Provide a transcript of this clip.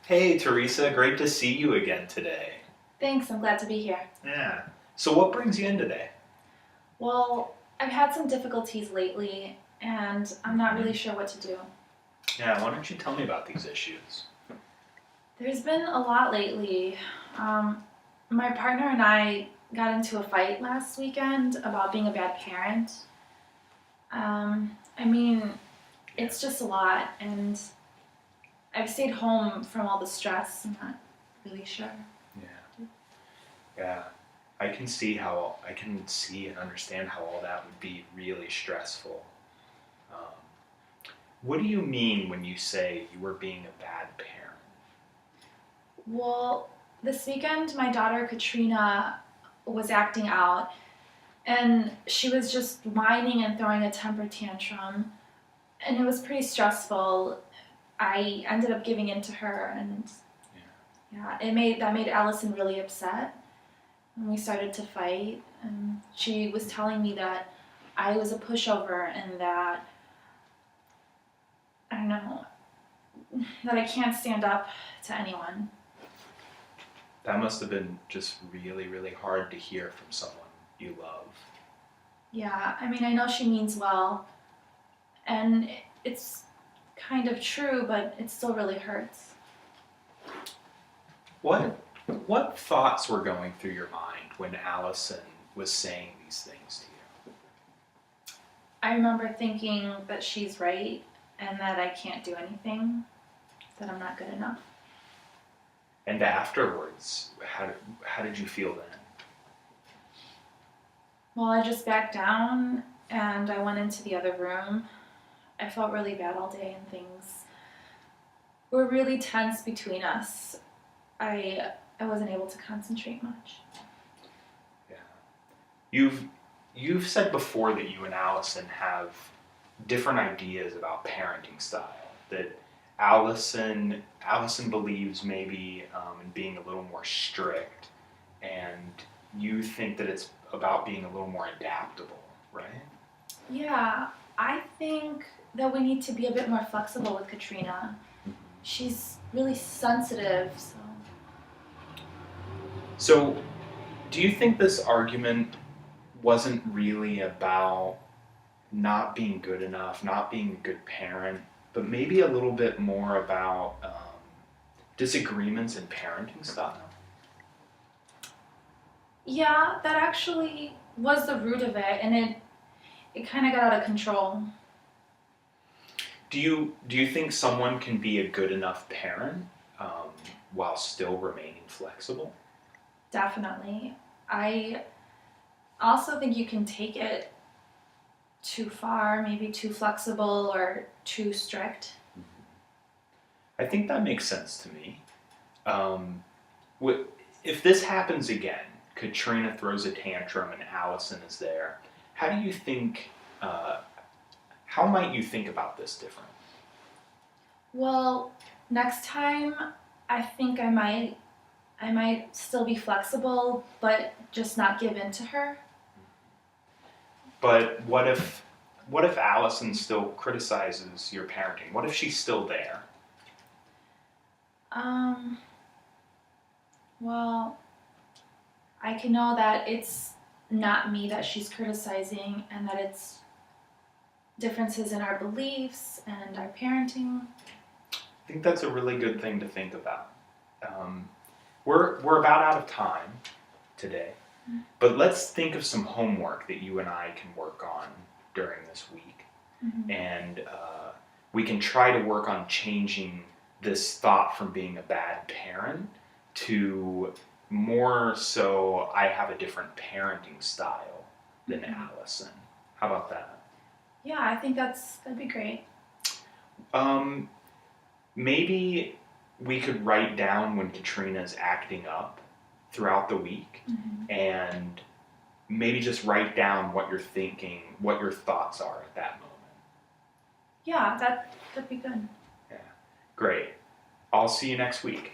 Hey, Teresa, great to see you again today. Thanks, I'm glad to be here. Yeah. So, what brings you in today? Well, I've had some difficulties lately, and I'm not really sure what to do. Yeah, why don't you tell me about these issues? There's been a lot lately. Um, my partner and I got into a fight last weekend about being a bad parent. I mean, it's just a lot, and I've stayed home from all the stress. I'm not really sure. Yeah. Yeah. I can see and understand how all that would be really stressful. Um, what do you mean when you say you were being a bad parent? Well, this weekend, my daughter Katrina was acting out, and she was just whining and throwing a temper tantrum, and it was pretty stressful. I ended up giving in to her, and yeah, it made Allison really upset, and we started to fight. And she was telling me that I was a pushover and that I don't know that I can't stand up to anyone. That must have been just really, really hard to hear from someone you love. Yeah, I mean I know she means well, and it's kind of true, but it still really hurts. What what thoughts were going through your mind when Allison was saying these things to you? I remember thinking that she's right and that I can't do anything, that I'm not good enough. And afterwards, how did you feel then? Well, I just backed down and I went into the other room. I felt really bad all day and things were really tense between us. I wasn't able to concentrate much. Yeah. You've you've said before that you and Allison have different ideas about parenting style. That Allison believes maybe in being a little more strict, and you think that it's about being a little more adaptable, right? Yeah, I think that we need to be a bit more flexible with Katrina. She's really sensitive, so So, do you think this argument wasn't really about not being good enough, not being a good parent, but maybe a little bit more about disagreements in parenting style? yeah, that actually was the root of it, and it kind of got out of control. Do you think someone can be a good enough parent um, while still remaining flexible? Definitely. I also think you can take it too far, maybe too flexible or too strict. I think that makes sense to me. Um, if this happens again, Katrina throws a tantrum and Allison is there. How do you think? Uh, how might you think about this different? Well, next time I think I might still be flexible, but just not give in to her. But what if Allison still criticizes your parenting? What if she's still there? Um, well, I can know that it's not me that she's criticizing and that it's differences in our beliefs and our parenting. I think that's a really good thing to think about. Um, we're about out of time today, but let's think of some homework that you and I can work on during this week, Mm-hmm. and we can try to work on changing this thought from being a bad parent to more so I have a different parenting style than Allison. How about that? Yeah, I think that'd be great. Um, maybe we could write down when Katrina's acting up throughout the week Mm-hmm. and maybe just write down what you're thinking, what your thoughts are at that moment. Yeah, that'd be good. Yeah. Great. I'll see you next week.